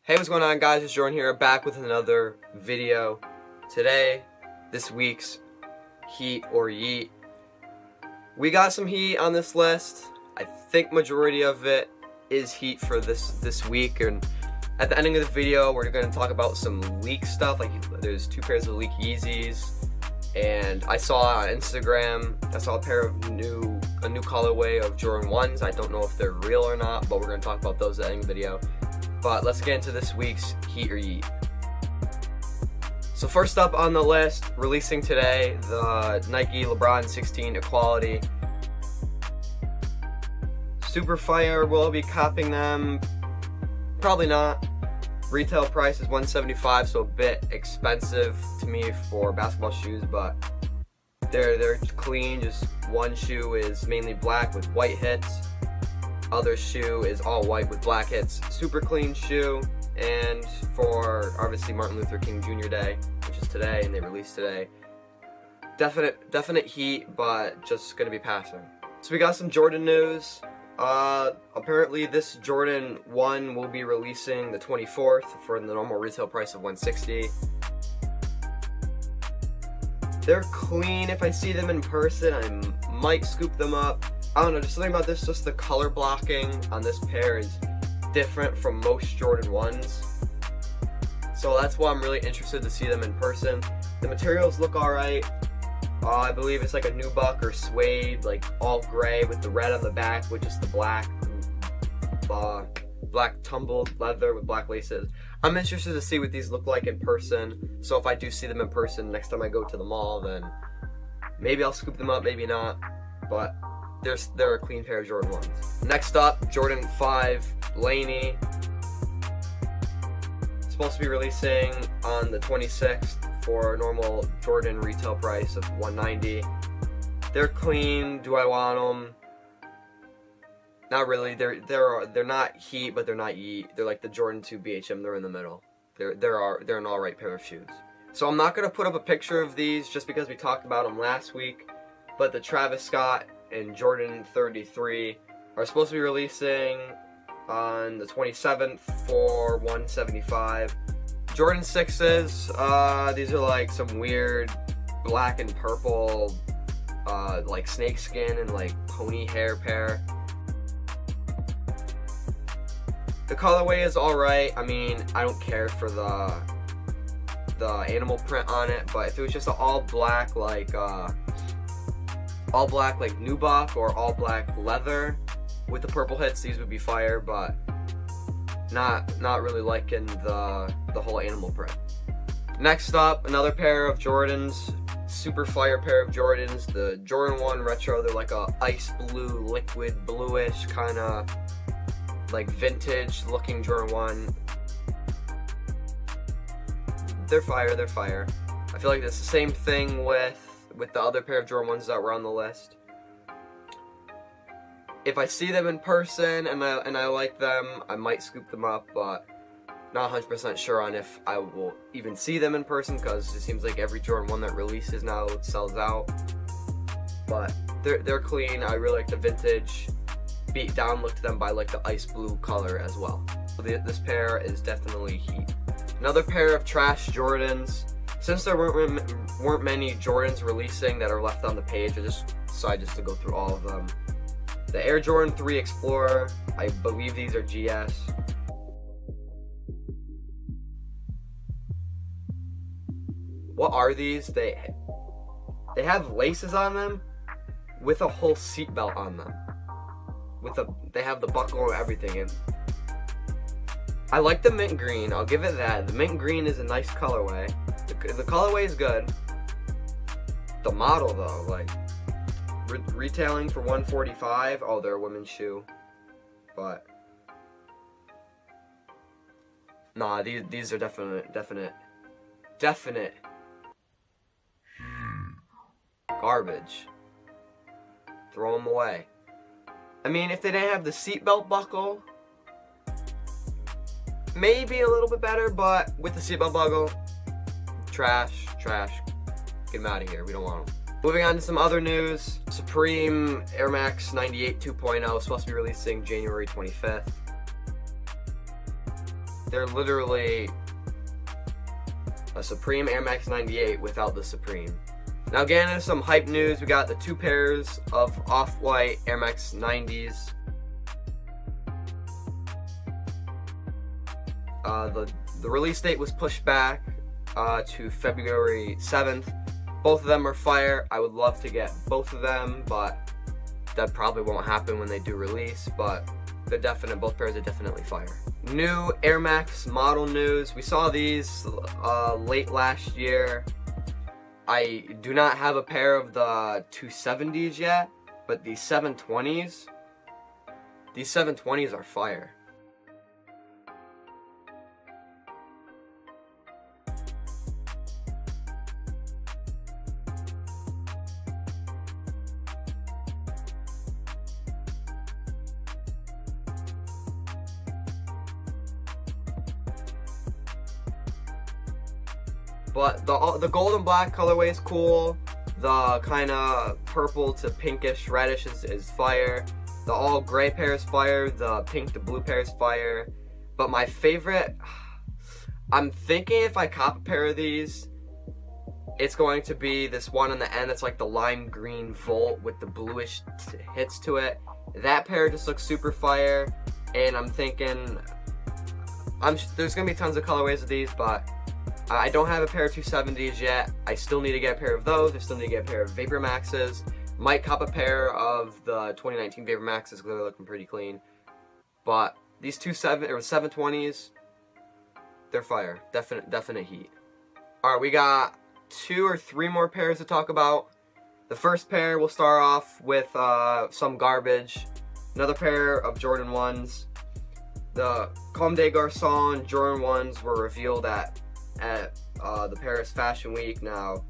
Hey, what's going on, guys? It's Jordan here, back with another video. Today, this week's Heat or Yeet. We got some heat on this list. I think majority of it is heat for this week, and at the ending of the video, we're going to talk about some leak stuff. Like, there's 2 pairs of leak Yeezys, and I saw on Instagram, I saw a pair of a new colorway of Jordan 1s. I don't know if they're real or not, but we're going to talk about those at the end of the video. But let's get into this week's Heat or Yeet. So first up on the list, releasing today, the Nike LeBron 16 Equality. Super fire, will I be copping them? Probably not. Retail price is $175, so a bit expensive to me for basketball shoes, but they're clean. Just one shoe is mainly black with white hits. Other shoe is all white with black hits. Super clean shoe, and for obviously Martin Luther King Jr. Day, which is today, and they released today. Definite heat, but just gonna be passing. So we got some Jordan news. Apparently this Jordan 1 will be releasing the 24th for the normal retail price of $160. They're clean. If I see them in person, I might scoop them up. I don't know, just something about this, just the color blocking on this pair is different from most Jordan 1s. So that's why I'm really interested to see them in person. The materials look alright. I believe it's like a nubuck or suede, like all gray with the red on the back with just the black tumbled leather with black laces. I'm interested to see what these look like in person. So if I do see them in person next time I go to the mall, then maybe I'll scoop them up, maybe not. But they're a clean pair of Jordan 1s. Next up, Jordan 5 Laney. Supposed to be releasing on the 26th for a normal Jordan retail price of $190. They're clean. Do I want them? Not really. They're not heat, but they're not yeet. They're like the Jordan 2 BHM. They're in the middle. They're an alright pair of shoes. So I'm not gonna put up a picture of these just because we talked about them last week. But the Travis Scott and Jordan 33 are supposed to be releasing on the 27th for $175. Jordan 6s, these are like some weird black and purple, like snakeskin and like pony hair pair. The colorway is alright. I mean, I don't care for the animal print on it, but if it was just an all black like nubuck or all black leather with the purple hits, these would be fire, but not really liking the whole animal print. Next up, another pair of Jordans, super fire pair of Jordans, the Jordan 1 Retro. They're like a ice blue, liquid bluish kind of like vintage looking Jordan 1. They're fire. I feel like it's the same thing with the other pair of Jordan 1s that were on the list. If I see them in person and I like them, I might scoop them up, but not 100% sure on if I will even see them in person, because it seems like every Jordan 1 that releases now sells out. But they're clean. I really like the vintage beat down look to them, but I like the ice blue color as well. So this pair is definitely heat. Another pair of trash Jordans. Since there weren't many Jordans releasing that are left on the page, I just decided to go through all of them. The Air Jordan 3 Explorer, I believe these are GS. What are these? They have laces on them with a whole seatbelt on them. They have the buckle and everything in. I like the mint green, I'll give it that. The mint green is a nice colorway. The colorway is good. The model though, like retailing for $145. Oh, they're a women's shoe, but nah, these are definite garbage. Throw them away. I mean, if they didn't have the seatbelt buckle, maybe a little bit better, but with the seatbelt buckle, trash. Get them out of here. We don't want them. Moving on to some other news. Supreme Air Max 98 2.0 is supposed to be releasing January 25th. They're literally a Supreme Air Max 98 without the Supreme. Now getting into some hype news, we got the 2 pairs of off-white Air Max 90s. The release date was pushed back to February 7th. Both of them are fire. I would love to get both of them, but that probably won't happen when they do release, but they're definite. Both pairs are definitely fire. New Air Max model news. We saw these late last year. I do not have a pair of the 270s yet, but these 720s are fire. But the gold and black colorway is cool. The kind of purple to pinkish reddish is fire. The all gray pair is fire. The pink to blue pair is fire. But my favorite, I'm thinking if I cop a pair of these, it's going to be this one on the end that's like the lime green Volt with the bluish hits to it. That pair just looks super fire. And I'm thinking, there's going to be tons of colorways of these, but I don't have a pair of 270s yet. I still need to get a pair of those. I still need to get a pair of Vapor Maxes. Might cop a pair of the 2019 Vapor Maxes because they're looking pretty clean. But these 720s, they're fire. Definite heat. Alright, we got 2 or 3 more pairs to talk about. The first pair, we'll start off with some garbage. Another pair of Jordan 1s. The Comme des Garçons Jordan 1s were revealed at the Paris Fashion Week. Now,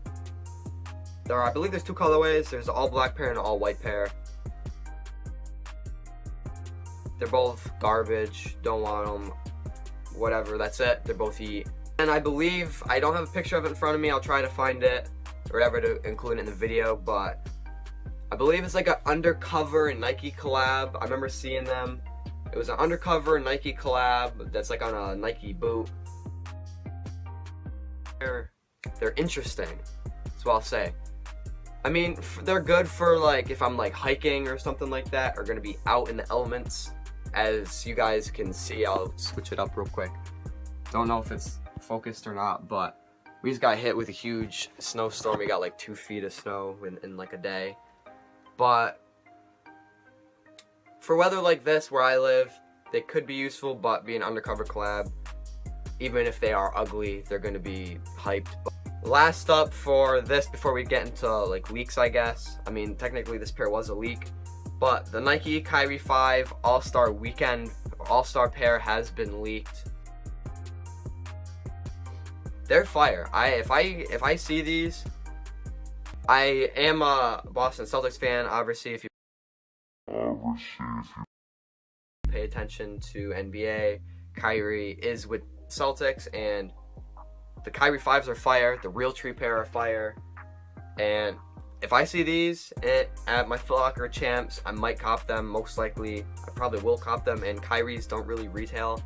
I believe there's 2 colorways. There's an all black pair and an all white pair. They're both garbage. Don't want them. Whatever. That's it. They're both Yeet. And I believe, I don't have a picture of it in front of me. I'll try to find it or whatever to include it in the video. But I believe it's like an undercover Nike collab. I remember seeing them. It was an undercover Nike collab that's like on a Nike boot. They're interesting. That's what I'll say. I mean, they're good for like if I'm like hiking or something like that, or gonna be out in the elements. As you guys can see, I'll switch it up real quick. Don't know if it's focused or not, but we just got hit with a huge snowstorm. We got like 2 feet of snow in like a day. But for weather like this where I live, they could be useful, but being undercover collab, even if they are ugly, they're going to be hyped. Last up for this, before we get into like leaks, I guess. I mean, technically this pair was a leak, but the Nike Kyrie 5 All-Star Weekend All-Star pair has been leaked. They're fire. If I see these, I am a Boston Celtics fan. Obviously, if you pay attention to NBA, Kyrie is with Celtics, and the Kyrie 5s are fire. The Real Tree pair are fire. And if I see these at my Foot Locker Champs, I might cop them. Most likely, I probably will cop them. And Kyries don't really retail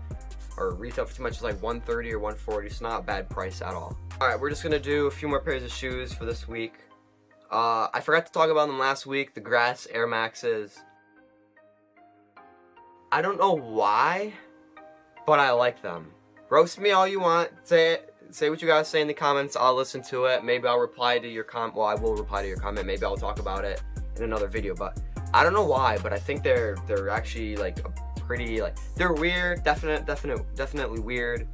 for too much. It's like $130 or $140. It's not a bad price at all. All right, we're just gonna do a few more pairs of shoes for this week. I forgot to talk about them last week. The Grass Air Maxes. I don't know why, but I like them. Roast me all you want. Say it. Say what you guys say in the comments. I'll listen to it. Maybe I'll reply to your comment. Well, I will reply to your comment. Maybe I'll talk about it in another video. But I don't know why, but I think they're actually like a pretty, like, they're weird. Definitely weird.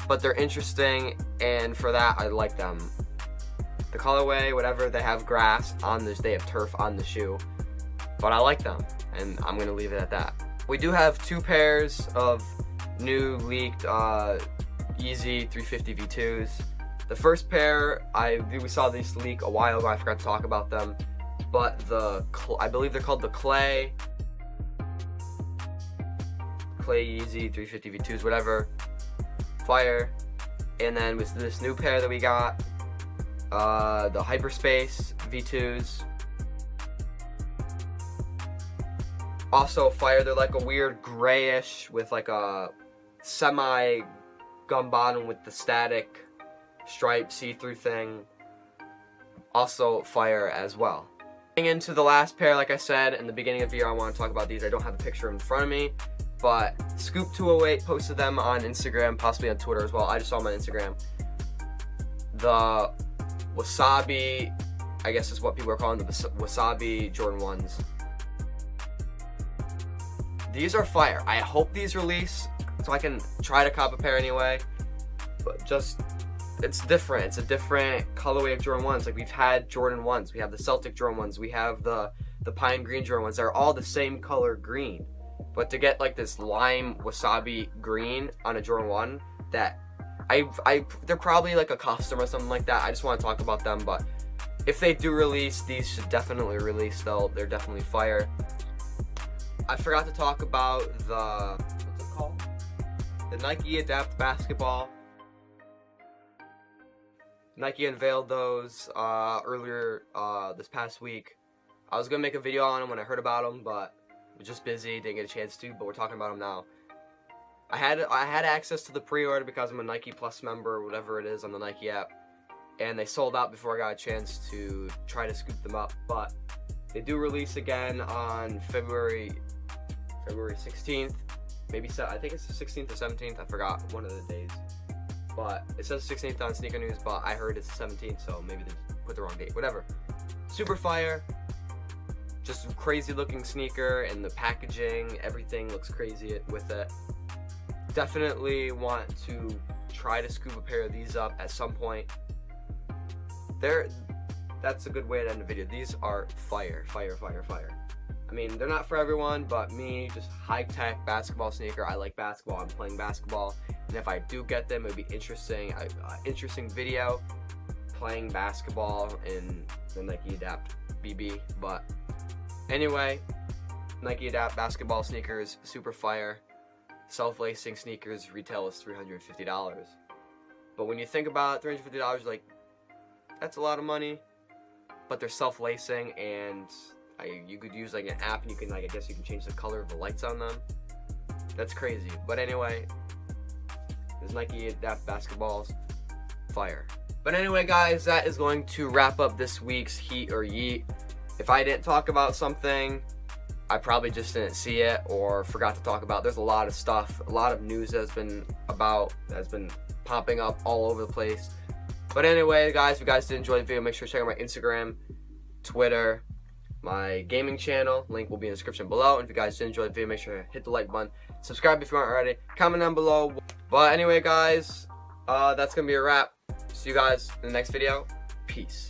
But they're interesting, and for that I like them. The colorway, whatever, they have grass on this. They have turf on the shoe. But I like them, and I'm gonna leave it at that. We do have 2 pairs of new leaked Yeezy 350 V2s. The first pair, we saw these leak a while ago. I forgot to talk about them, but I believe they're called the Clay Yeezy 350 V2s, whatever. Fire. And then with this new pair that we got, the Hyperspace V2s. Also fire. They're like a weird grayish with like a semi gum bottom with the static stripe see-through thing. Also fire as well. Getting into the last pair, like I said in the beginning of the video, I want to talk about these. I don't have a picture in front of me, but Scoop208 posted them on Instagram, possibly on Twitter as well. I just saw them on Instagram. The Wasabi, I guess is what people are calling the Wasabi Jordan 1s. These are fire. I hope these release so I can try to cop a pair anyway. But just, it's different. It's a different colorway of Jordan 1s. Like, we've had Jordan 1s. We have the Celtic Jordan 1s. We have the Pine Green Jordan 1s. They're all the same color green. But to get like this lime wasabi green on a Jordan 1, that they're probably like a custom or something like that. I just want to talk about them, but if they do release, these should definitely release though. They're definitely fire. I forgot to talk about the, what's it called? The Nike Adapt basketball. Nike unveiled those earlier this past week. I was gonna make a video on them when I heard about them, but I was just busy, didn't get a chance to. But we're talking about them now. I had access to the pre-order because I'm a Nike Plus member or whatever it is on the Nike app, and they sold out before I got a chance to try to scoop them up. But they do release again on February 16th, maybe I think it's the 16th or 17th. I forgot one of the days, but it says 16th on Sneaker News, but I heard it's the 17th, so maybe they put the wrong date. Whatever. Super fire. Just crazy looking sneaker, and the packaging, everything looks crazy with it. Definitely want to try to scoop a pair of these up at some point. That's a good way to end the video. These are fire, fire, fire, fire. I mean, they're not for everyone, but me, just high-tech basketball sneaker. I like basketball. I'm playing basketball, and if I do get them, it'd be interesting. Interesting video playing basketball in the Nike Adapt BB. But anyway, Nike Adapt basketball sneakers, super fire. Self-lacing sneakers retail is $350. But when you think about it, $350, like, that's a lot of money. But they're self-lacing, and you could use like an app, and you can, like, I guess you can change the color of the lights on them. That's crazy. But anyway, there's Nike Adapt basketballs, fire. But anyway, guys, that is going to wrap up this week's Heat or Yeet. If I didn't talk about something, I probably just didn't see it or forgot to talk about. There's a lot of stuff, a lot of news that's been popping up all over the place. But anyway, guys, if you guys did enjoy the video, make sure to check out my Instagram, Twitter, my gaming channel. Link will be in the description below. And if you guys did enjoy the video, make sure to hit the like button, subscribe if you aren't already, comment down below. But anyway, guys, that's gonna be a wrap. See you guys in the next video. Peace.